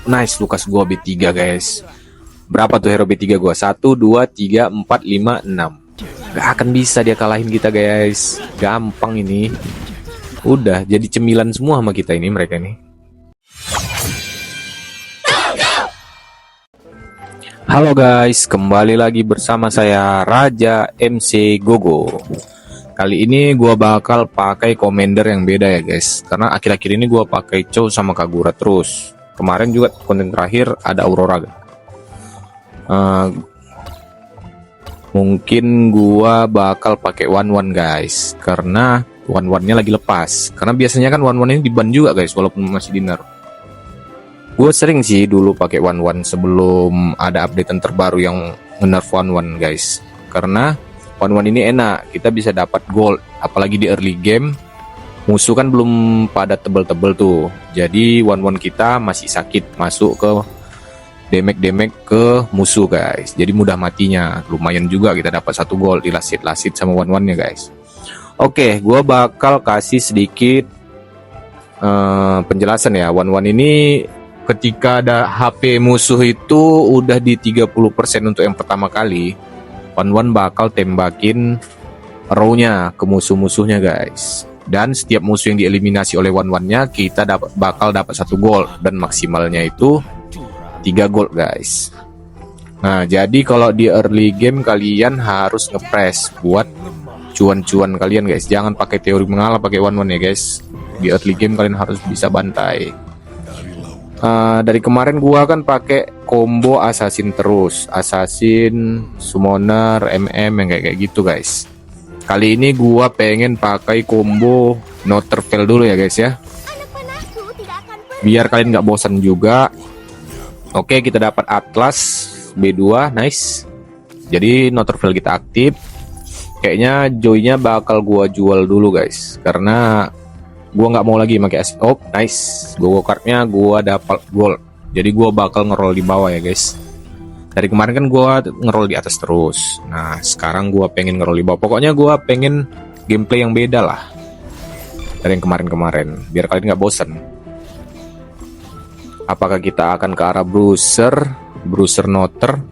Nice, Lukas gua B3 guys. Berapa tuh hero B3 gua? 1, 2, 3, 4, 5, 6. Gak akan bisa dia kalahin kita guys. Gampang ini. Udah jadi cemilan semua sama kita ini, mereka ini. Halo guys, kembali lagi bersama saya Raja MC Gogo. Kali ini gua bakal pakai commander yang beda ya guys. Karena akhir-akhir ini gua pakai Chow sama Kagura terus. Kemarin juga konten terakhir ada Aurora. Mungkin gua bakal pakai one guys, karena one-nya lagi lepas. Karena biasanya kan one ini diban juga guys, walaupun masih dinar. Gue sering sih dulu pakai one sebelum ada updatean terbaru yang nge-nerf one guys. Karena one ini enak, kita bisa dapat gold, apalagi di early game. Musuh kan belum pada tebel-tebel tuh. Jadi one kita masih sakit masuk ke damage ke musuh guys. Jadi mudah matinya. Lumayan juga kita dapat 1 gold di lasit sama one-nya guys. Oke, gua bakal kasih sedikit penjelasan ya. One ini ketika ada HP musuh itu udah di 30% untuk yang pertama kali, one bakal tembakin arrow-nya ke musuh-musuhnya guys. Dan setiap musuh yang dieliminasi oleh one-nya kita bakal dapat 1 gold, dan maksimalnya itu 3 gold guys. Nah, jadi kalau di early game kalian harus ngepres buat cuan-cuan kalian guys. Jangan pakai teori mengalah, pakai one ya guys. Di early game kalian harus bisa bantai. Dari kemarin gua kan pakai combo assassin terus, assassin, summoner, yang kayak gitu guys. Kali ini gua pengen pakai combo Notterfell dulu ya guys ya, biar kalian nggak bosan juga. Oke, kita dapat Atlas B2, nice. Jadi Notterfell kita aktif. Kayaknya joy-nya bakal gua jual dulu guys, karena gua nggak mau lagi pakai asin. Oh nice, Gogo cardnya gua dapat gold. Jadi gua bakal ngeroll di bawah ya guys. Dari kemarin kan gua ngeroll di atas terus. Nah sekarang gua pengen ngeroll di bawah. Pokoknya gua pengen gameplay yang beda lah dari yang kemarin, biar kalian nggak bosan. Apakah kita akan ke arah Bruiser Notter?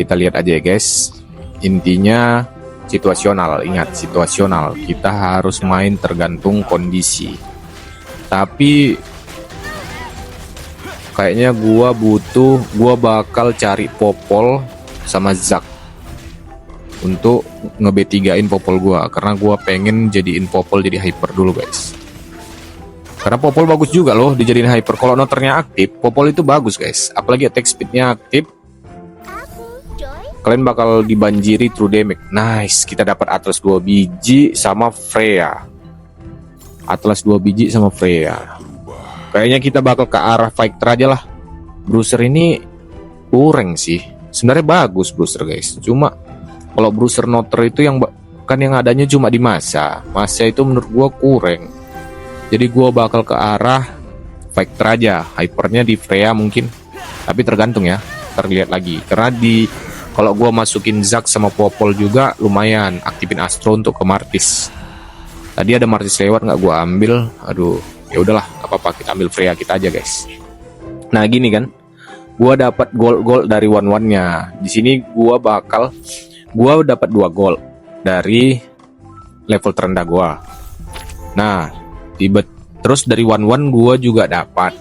Kita lihat aja ya guys. Intinya situasional, ingat situasional. Kita harus main tergantung kondisi. Tapi kayaknya gua bakal cari Popol sama Zac untuk nge-B3-in Popol gua, karena gua pengen jadiin Popol jadi hyper dulu guys. Karena Popol bagus juga loh dijadiin hyper. Kalau Notternya aktif, Popol itu bagus guys. Apalagi attack speednya aktif, kalian bakal dibanjiri true damage. Nice, kita dapat Atlas 2 biji sama Freya. Atlas 2 biji sama Freya. Kayaknya kita bakal ke arah fighter aja lah. Bruiser ini kurang sih. Sebenarnya bagus Bruiser guys. Cuma kalau Bruiser Notter itu yang adanya cuma di masa itu menurut gua kurang. Jadi gua bakal ke arah fighter aja. Hypernya di Freya mungkin. Tapi tergantung ya. Terlihat lagi. Karena kalau gua masukin Zac sama Popol juga lumayan. Aktifin Astro untuk ke Martis. Tadi ada Martis lewat nggak gua ambil. Aduh, ya udahlah, apa-apa, kita ambil Freya kita aja guys. Nah gini kan, gua dapat gold dari one-nya. Di sini gua dapat 2 gold dari level terendah gua. Nah, terus dari one gua juga dapat.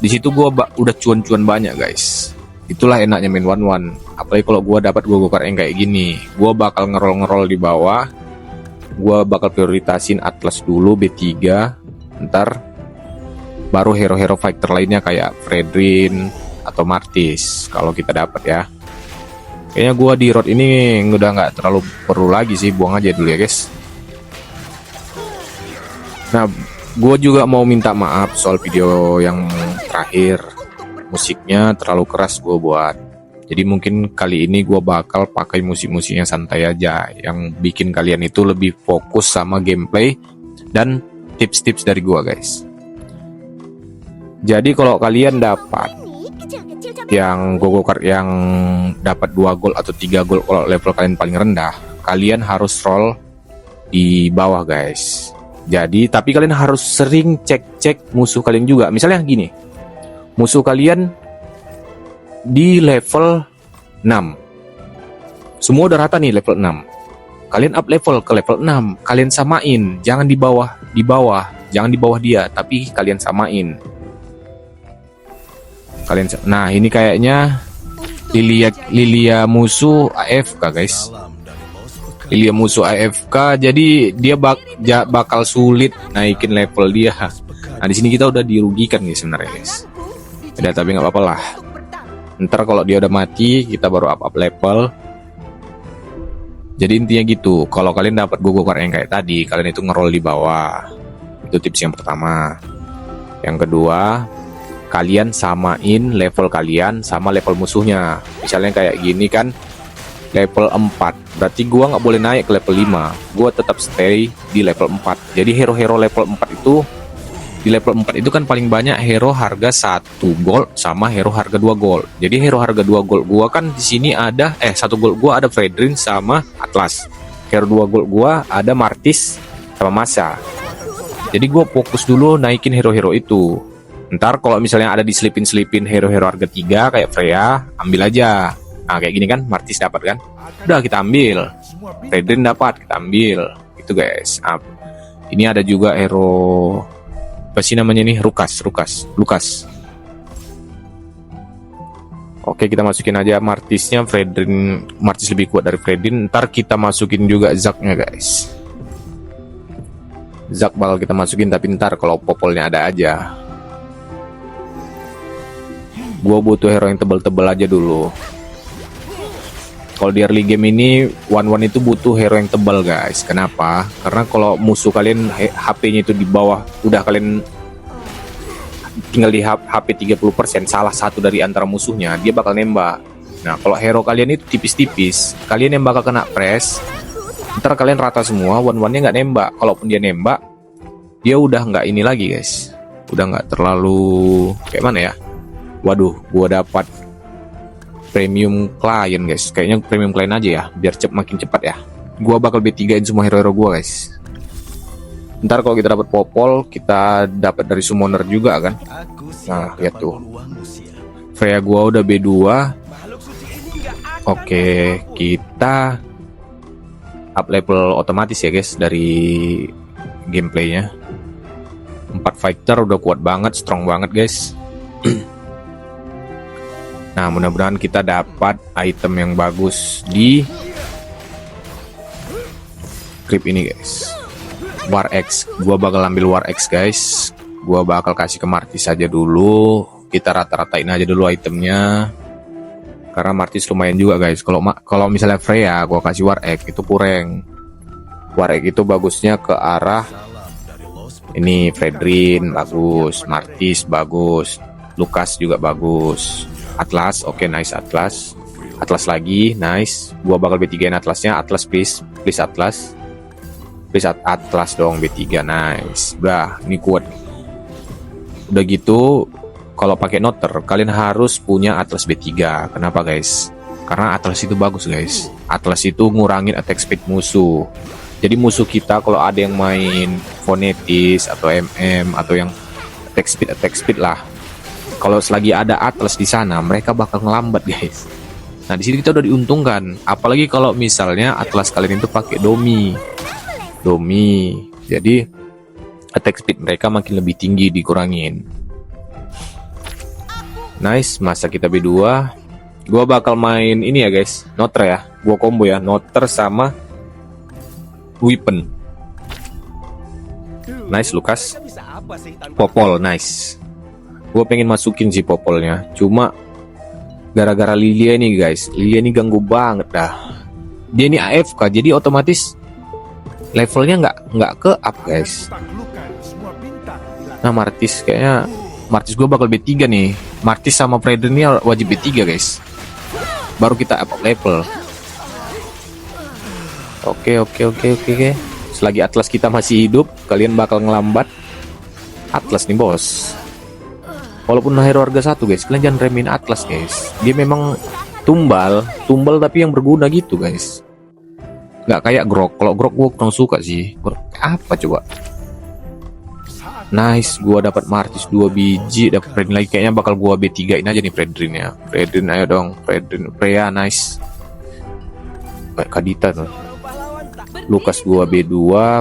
Di situ gua udah cuan-cuan banyak guys. Itulah enaknya main one. Apalagi kalau gua dapat Gogo card yang kayak gini. Gua bakal ngerol di bawah. Gua bakal prioritasin Atlas dulu B3, ntar baru hero-hero fighter lainnya kayak Fredrin atau Martis kalau kita dapat ya. Kayaknya gua di road ini udah nggak terlalu perlu lagi sih, buang aja dulu ya guys. Nah, gua juga mau minta maaf soal video yang terakhir. Musiknya terlalu keras gue buat. Jadi mungkin kali ini gue bakal pakai musik-musik yang santai aja, yang bikin kalian itu lebih fokus sama gameplay dan tips-tips dari gue guys. Jadi kalau kalian dapat yang Gogo card yang dapat 2 gol atau 3 gol, kalau level kalian paling rendah, kalian harus roll di bawah guys. Jadi tapi kalian harus sering cek musuh kalian juga. Misalnya gini, musuh kalian di level 6, semua udah rata nih level 6. Kalian up level ke level 6, kalian samain, jangan di bawah, jangan di bawah dia, tapi kalian samain. Nah ini kayaknya Lilia musuh AFK guys. Lilia musuh AFK, jadi dia bakal sulit naikin level dia. Nah di sini kita udah dirugikan guys sebenarnya guys. Udah, tapi nggak apa-apa lah. Ntar kalau dia udah mati, kita baru up level. Jadi intinya gitu, kalau kalian dapat Gogokar yang kayak tadi, kalian itu ngerol di bawah. Itu tips yang pertama. Yang kedua, kalian samain level kalian sama level musuhnya. Misalnya kayak gini kan, level 4, berarti gua nggak boleh naik ke level 5. Gua tetap stay di level 4. Jadi hero-hero level 4 itu, di level 4 itu kan paling banyak hero harga 1 gold sama hero harga 2 gold. Jadi hero harga 2 gold gua kan di sini ada 1 gold gua ada Fredrin sama Atlas. Hero 2 gold gua ada Martis sama Masa. Jadi gua fokus dulu naikin hero-hero itu. Ntar kalau misalnya ada diselipin hero-hero harga 3 kayak Freya, ambil aja. Nah kayak gini kan, Martis dapat kan, udah kita ambil. Fredrin dapat, kita ambil. Itu guys. Ini ada juga hero apa sih namanya nih, Lukas. Oke, kita masukin aja Martisnya. Martis lebih kuat dari Fredrin. Ntar kita masukin juga Zaknya guys. Zak bakal kita masukin, tapi ntar kalau popolnya ada aja. Gua butuh hero yang tebel-tebel aja dulu. Kalau di early game ini one itu butuh hero yang tebal guys. Kenapa? Karena kalau musuh kalian HP-nya itu di bawah, udah kalian tinggal di HP 30%, salah satu dari antara musuhnya, dia bakal nembak. Nah kalau hero kalian itu tipis-tipis, kalian yang bakal kena press. Ntar kalian rata semua, one-nya nggak nembak. Kalaupun dia nembak, dia udah nggak ini lagi guys. Udah nggak terlalu kayak mana ya. Waduh, gua dapat premium client guys. Kayaknya premium client aja ya, biar makin cepat ya. Gua bakal B3-in semua hero-hero gua guys. Ntar kalau kita dapat popol, kita dapat dari summoner juga kan. Nah lihat tuh, Freya gua udah B2. Oke, kita up level otomatis ya guys dari gameplaynya. 4 fighter udah kuat banget, strong banget guys. Nah mudah-mudahan kita dapat item yang bagus di creep ini guys. War X, gua bakal ambil War X guys. Gua bakal kasih ke Martis aja dulu. Kita rata-ratain aja dulu itemnya, karena Martis lumayan juga guys. Kalau misalnya Freya gua kasih War X itu kurang. War X itu bagusnya ke arah ini, Fredrin bagus, Martis bagus, Lukas juga bagus. Atlas, oke, nice Atlas. Atlas lagi, nice. Gua bakal B3-in Atlasnya. Atlas please Atlas. Please Atlas dong, B3, nice. Udah, ini kuat. Udah gitu, kalau pakai noter kalian harus punya Atlas B3. Kenapa guys? Karena Atlas itu bagus guys. Atlas itu ngurangin attack speed musuh. Jadi musuh kita kalau ada yang main Fonetis atau MM atau yang attack speed lah, kalau selagi ada Atlas di sana, mereka bakal ngelambat guys. Nah di sini kita udah diuntungkan, apalagi kalau misalnya Atlas kalian itu pakai Domi. Jadi attack speed mereka makin lebih tinggi, dikurangin. Nice, masa kita B2. Gua bakal main ini ya guys, Noter ya. Gua combo ya, Noter sama Weapon. Nice Lukas. Popol, nice. Gue pengen masukin si popolnya, cuma gara-gara Lilia nih guys. Lilia ini ganggu banget dah. Dia ini AFK, jadi otomatis levelnya nggak ke up guys. Nah Martis, kayaknya Martis gue bakal B3 nih. Martis sama Fredrin ini wajib B3 guys, baru kita up level. Oke. Selagi Atlas kita masih hidup, kalian bakal ngelambat Atlas nih bos. Walaupun hero harga 1 guys, kalian jangan remehin Atlas guys. Dia memang tumbal tapi yang berguna gitu guys. Nggak kayak Grok. Kalau Grok gue kurang suka sih. Grok apa coba? Nice, gua dapat Martis 2 biji, dapat Fredrin lagi. Kayaknya bakal gua B3 in aja nih Fredrin ya. Fredrin ayo dong, Fredrin, Freya nice. Kayak Kadita tuh. Lukas gua B2,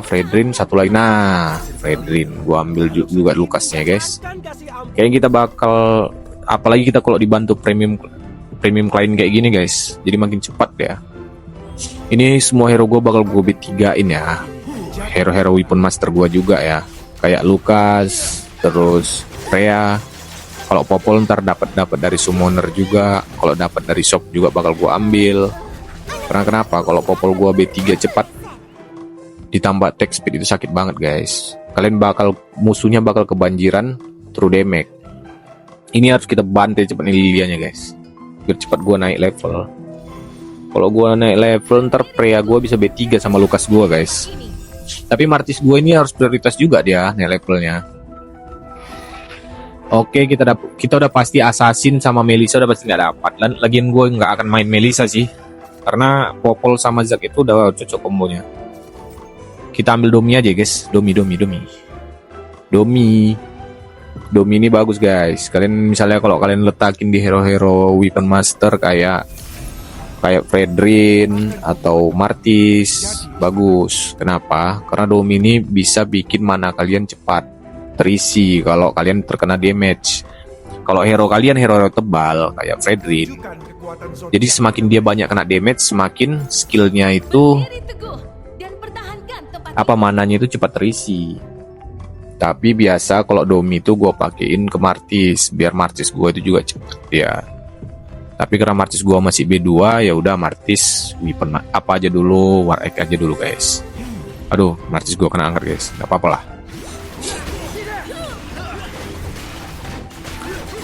Fredrin satu lagi. Nah, Fredrin gua ambil juga Lukasnya, guys. Kayaknya kita bakal, apalagi kita kalau dibantu premium klien kayak gini, guys. Jadi makin cepat ya. Ini semua hero gua bakal gua B3 in ya. Hero-hero weapon master gua juga ya. Kayak Lukas, terus Freya. Kalau Popol ntar dapat dari summoner juga. Kalau dapat dari shop juga bakal gua ambil. Karena kenapa? Kalau Popol gua B3 cepat ditambah attack speed itu sakit banget, guys. Kalian musuhnya bakal kebanjiran true damage. Ini harus kita bantai cepat nih Lilianya, guys. Biar cepat gua naik level. Kalau gua naik level ntar Freya gua bisa B3 sama Lukas gua, guys. Tapi Martis gue ini harus prioritas juga dia nih levelnya. Oke, kita udah pasti Assassin sama Melissa udah pasti nggak dapat. Lagian gue nggak akan main Melissa sih, karena Popol sama Zack itu udah cocok kombonya. Kita ambil Domi aja, guys. Domi ini bagus, guys. Kalian misalnya kalau kalian letakin di hero-hero weapon master kayak Fredrin atau Martis, bagus. Kenapa? Karena Domi ini bisa bikin mana kalian cepat terisi kalau kalian terkena damage. Kalau hero kalian hero tebal kayak Fredrin, jadi semakin dia banyak kena damage, semakin skillnya itu mananya itu cepat terisi. Tapi biasa kalau Domi itu gue pakein ke Martis biar Martis gue itu juga cepet ya. Tapi karena Martis gua masih B2, ya udah Martis weapon apa aja dulu, War Egg aja dulu, guys. Aduh, Martis gua kena angkat, guys. Gak apa-apa lah.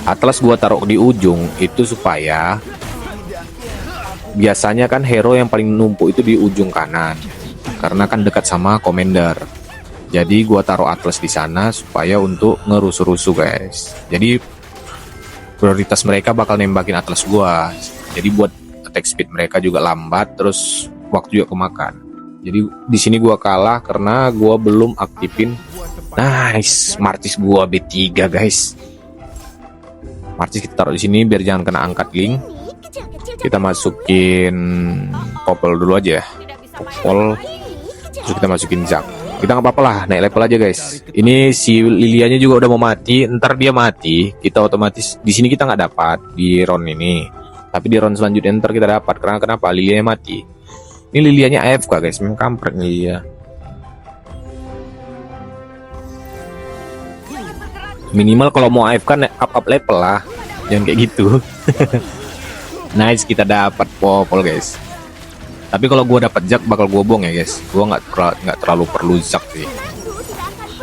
Atlas gua taruh di ujung itu supaya biasanya kan hero yang paling numpuk itu di ujung kanan. Karena kan dekat sama Commander. Jadi gua taruh Atlas di sana supaya untuk ngerusuh-rusuh, guys. Jadi prioritas mereka bakal nembakin Atlas gua. Jadi buat attack speed mereka juga lambat, terus waktu juga kemakan. Jadi di sini gua kalah karena gua belum aktifin. Nice, Martis gua B3, guys. Martis kita taruh di sini biar jangan kena angkat link. Kita masukin Popol dulu aja ya. Popol, terus kita masukin Zack. Kita nggak apa-apa lah, naik level aja, guys. Ini si Lilianya juga udah mau mati. Ntar dia mati, kita otomatis di sini kita nggak dapat di round ini. Tapi di round selanjutnya ntar kita dapat. Karena kenapa? Lilianya mati. Ini Lilianya AFK, guys. Memang kampret nih Lilia. Minimal kalau mau AFK up level lah. Jangan kayak gitu. Nice, kita dapat Popol, guys. Tapi kalau gue dapat Zack bakal gue bong ya, guys. Gue nggak terlalu perlu Zack sih.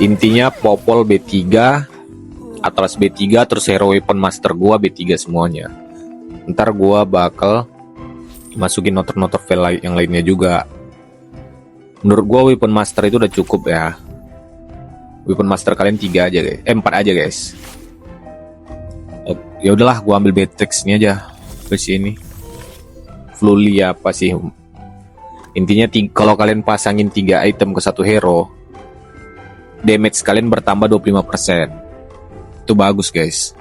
Intinya Popol B3, Atlas B3, terus hero weapon master gue B3 semuanya. Ntar gue bakal masukin noter-noter file yang lainnya juga. Menurut gue weapon master itu udah cukup ya. Weapon master kalian 3 aja, guys. 4 aja, guys. Ya udahlah, gue ambil Beatrix ini aja. Terus ini Fluli apa sih? Intinya kalau kalian pasangin 3 item ke satu hero, damage kalian bertambah 25%. Itu bagus, guys.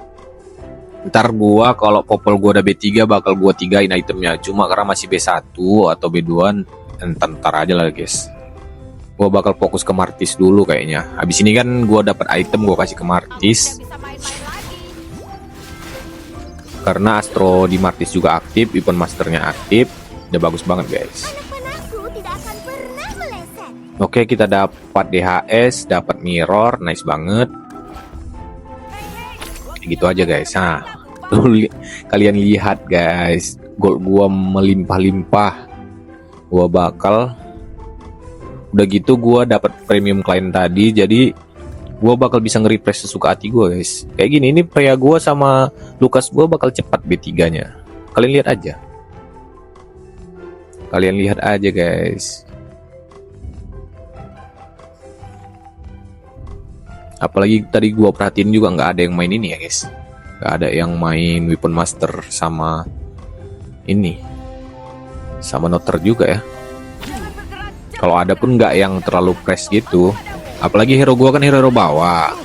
Ntar gua kalau Popol gua udah B3 bakal gua 3-in itemnya. Cuma karena masih B1 atau B2, entar aja lah, guys. Gua bakal fokus ke Martis dulu kayaknya. Habis ini kan gua dapat item, gua kasih ke Martis. Karena Astro di Martis juga aktif, weapon masternya aktif. Udah bagus banget, guys. Oke, kita dapat DHS, dapat mirror, nice banget. Kayak gitu aja, guys. Nah, kalian lihat, guys, gold gua melimpah-limpah. Gua bakal udah gitu gua dapat premium client tadi, jadi gua bakal bisa nge-refresh sesuka hati gua, guys. Kayak gini, ini Freya gua sama Lukas gua bakal cepat B3-nya. Kalian lihat aja. Kalian lihat aja, guys. Apalagi tadi gua perhatiin juga nggak ada yang main ini ya, guys. Nggak ada yang main weapon master sama ini, sama noter juga ya. Kalau ada pun nggak yang terlalu fresh gitu. Apalagi hero gua kan hero bawah.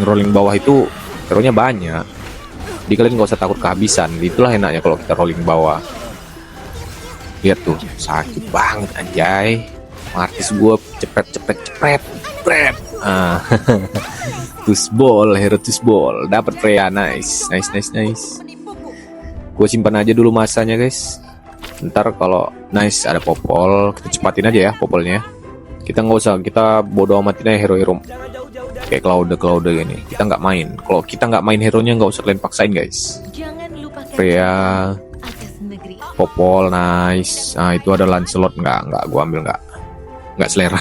rolling bawah itu hero-nya banyak. Jadi kalian nggak usah takut kehabisan. Itulah enaknya kalau kita rolling bawah. Lihat tuh, sakit banget anjay. Martis gue cepet. Tusbol, hero tusbol, dapat Freya, nice. Gue simpan aja dulu masanya guys. Ntar kalau nice ada popol, kita cepatin aja ya popolnya. Kita nggak usah, kita bodo amatin aja hero-hero kayak Cloud gini. Kita nggak main. Kalau kita nggak main hero-nya nggak usah kalian paksain guys. Freya, popol, nice. Nah itu ada Lancelot, nggak gue ambil nggak selera.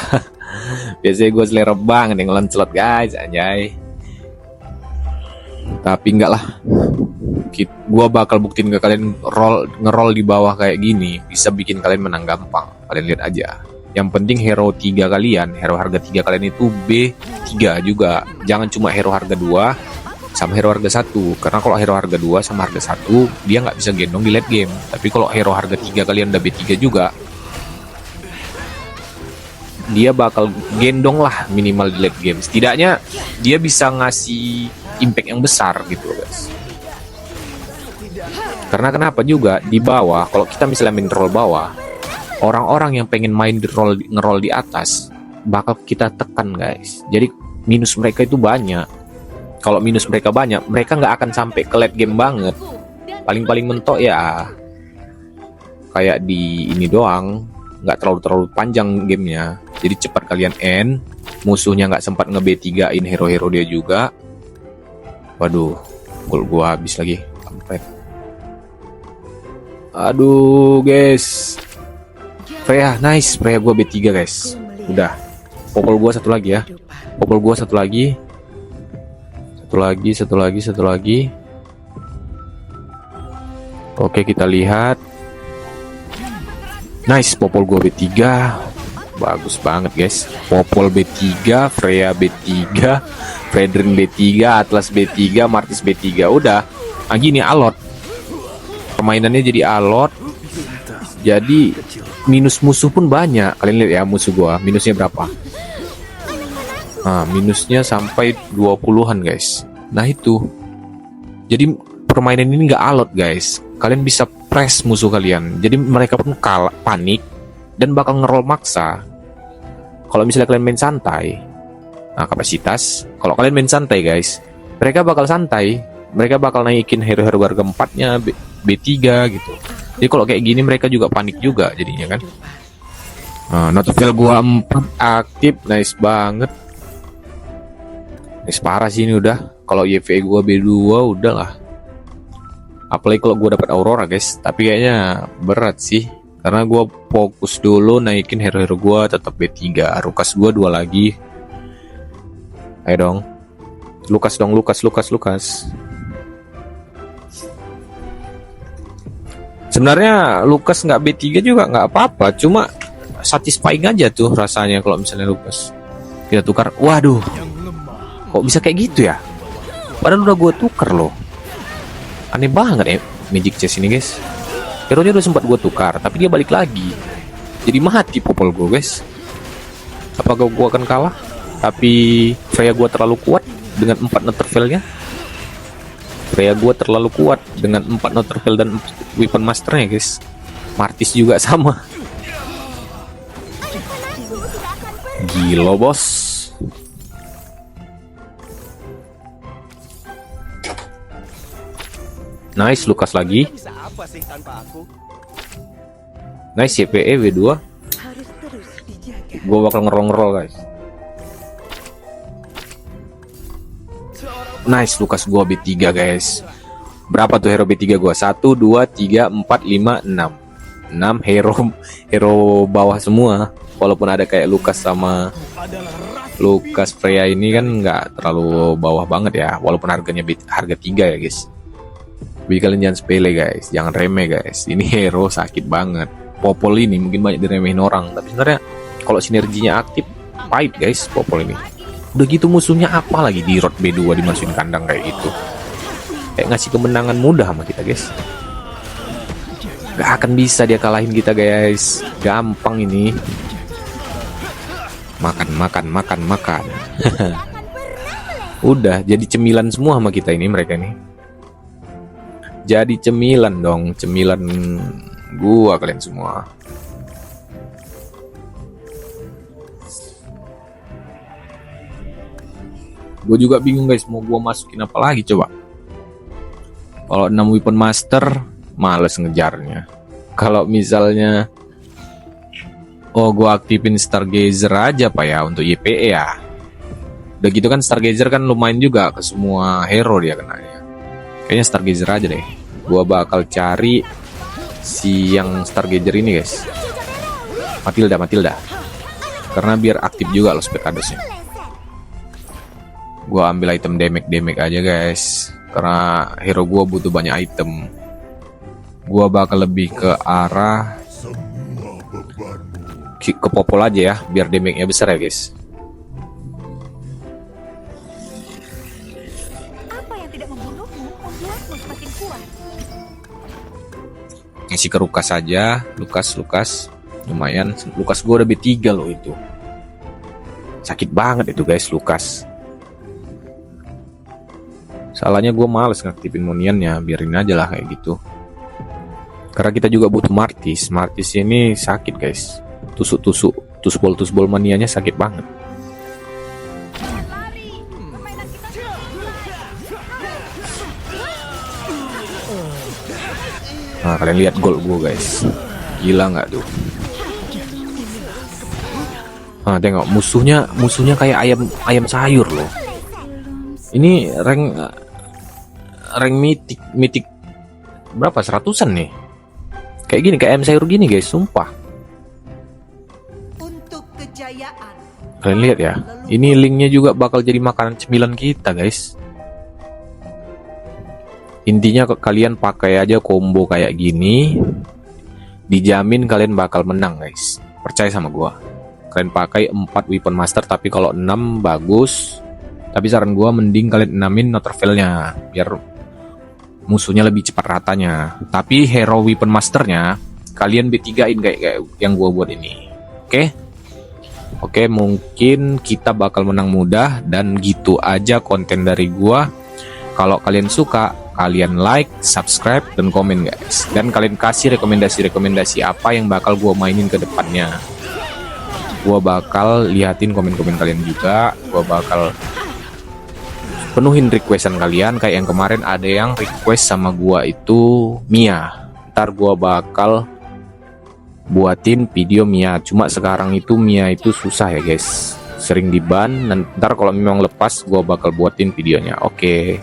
Biasanya gue selera banget yang Lancelot guys, anjay. Tapi enggak lah. Gue bakal buktiin ke kalian ngerol di bawah kayak gini bisa bikin kalian menang gampang. Kalian lihat aja. Yang penting hero 3 kalian, hero harga 3 kalian itu B3 juga. Jangan cuma hero harga 2 sama hero harga 1. Karena kalau hero harga 2 sama harga 1 dia nggak bisa gendong di late game. Tapi kalau hero harga 3 kalian udah B3 juga, dia bakal gendong lah minimal di late game. Setidaknya dia bisa ngasih impact yang besar gitu guys. Karena kenapa juga di bawah, kalau kita misalnya main roll bawah, orang-orang yang pengen main ngerol di atas bakal kita tekan guys. Jadi minus mereka itu banyak. Kalau minus mereka banyak, mereka nggak akan sampai ke late game banget. Paling mentok ya kayak di ini doang, nggak terlalu panjang gamenya. Jadi cepat kalian end, musuhnya nggak sempat nge-B3-in hero-hero dia juga. Waduh, gold gua habis lagi. Kampret. Aduh guys, Freya, nice. Freya gua B3 guys. Udah. Popol gua satu lagi ya. Popol gua satu lagi. Satu lagi. Oke, kita lihat. Nice, popol gua B3. Bagus banget guys. Popol B3, Freya B3, Fredrin B3, Atlas B3, Martis B3. Udah. Nah gini alot. Permainannya jadi alot. Jadi minus musuh pun banyak. Kalian lihat ya musuh gua, minusnya berapa? Nah, minusnya sampai 20-an guys. Nah itu. Jadi permainan ini nggak alot guys. Kalian bisa press musuh kalian. Jadi mereka pun panik dan bakal ngerol maksa. Kalau misalnya kalian main santai, nah kapasitas. Kalau kalian main santai guys, mereka bakal santai. Mereka bakal naikin hero-hero harga 4-nya B3 gitu. Jadi kalau kayak gini mereka juga panik juga jadinya kan. Nah, notifier gua 4 aktif, nice banget. Nice parah sih ini udah. Kalau YV gua B2 udahlah. Apalagi kalau gua dapat Aurora guys, tapi kayaknya berat sih. Karena gua fokus dulu naikin hero-hero gua tetap B3. Lukas gua 2 lagi. Ayo dong. Lukas. Sebenarnya Lukas nggak B3 juga nggak apa-apa, cuma satisfying aja tuh rasanya kalau misalnya Lukas kita tukar. Waduh, kok bisa kayak gitu ya? Padahal udah gue tukar loh. Aneh banget ya Magic Chess ini guys. Hero-nya udah sempat gue tukar, tapi dia balik lagi. Jadi mati popol gue guys. Apakah gue akan kalah? Tapi Freya gue terlalu kuat dengan 4 Netherfell-nya. Freya gue terlalu kuat dengan 4 Netherfell dan Weapon Master-nya guys. Martis juga sama. Gila bos. Nice, Lukas lagi. Nice, CPE W2. Gue bakal ngerol guys. Nice, Lukas gua B3 guys. Berapa tuh hero B3 gua? 1, 2, 3, 4, 5, 6. 6 hero bawah semua. Walaupun ada kayak Lukas sama Lukas Freya ini kan nggak terlalu bawah banget ya. Walaupun harganya harga 3 ya guys. Tapi kalian jangan sepele guys, jangan remeh guys. Ini hero sakit banget. Popol ini mungkin banyak diremehin orang, tapi sebenarnya kalau sinerginya aktif, pahit guys Popol ini. Udah gitu musuhnya apa lagi di road B2 dimasukin kandang kayak gitu. Kayak ngasih kemenangan mudah sama kita guys. Gak akan bisa dia kalahin kita guys. Gampang ini. Makan. Udah jadi cemilan semua sama kita ini, mereka nih. Jadi cemilan dong, cemilan gua kalian semua. Gue juga bingung guys, mau gua masukin apa lagi coba. Kalau 6 weapon master, males ngejarnya. Kalau misalnya gua aktifin Stargazer aja Pak ya untuk YPE ya. Udah gitu kan Stargazer kan lumayan juga ke semua hero dia kenanya. Kayaknya Stargazer aja deh. Gua bakal cari si yang Stargazer ini guys. Matilda. Karena biar aktif juga loh Specadosnya. Gua ambil item damage aja guys. Karena hero gua butuh banyak item. Gua bakal lebih ke arah ke popol aja ya, biar damage-nya besar ya guys. Ngasih ke Lukas saja, Lukas lumayan. Lukas gue udah B3 loh itu. Sakit banget itu guys Lukas. Salahnya gue males ngaktifin Moniannya, biarin aja lah kayak gitu. Karena kita juga butuh Martis. Martis ini sakit guys. Tusbol manianya sakit banget. Nah, kalian lihat gol gue guys, gila nggak tuh? Nah, tengok musuhnya kayak ayam sayur loh. Ini rank mitik berapa, 100-an nih? Kayak gini, kayak ayam sayur gini guys, sumpah. Kalian lihat ya, ini linknya juga bakal jadi makanan cemilan kita guys. Intinya kalian pakai aja combo kayak gini, dijamin kalian bakal menang guys. Percaya sama gua. Kalian pakai 4 weapon master, tapi kalau 6 bagus. Tapi saran gua mending kalian 6-in Noterville-nya biar musuhnya lebih cepat ratanya. Tapi hero weapon masternya kalian B3-in kayak yang gua buat ini. Oke, mungkin kita bakal menang mudah, dan gitu aja konten dari gua. Kalau kalian suka, kalian like, subscribe, dan komen guys. Dan kalian kasih rekomendasi apa yang bakal gua mainin ke depannya. Gua bakal liatin komen-komen kalian juga. Gua bakal penuhin requestan kalian. Kayak yang kemarin ada yang request sama gua itu Mia. Ntar gua bakal buatin video Mia. Cuma sekarang itu Mia itu susah ya guys, sering di ban. Ntar kalau memang lepas gua bakal buatin videonya. Oke.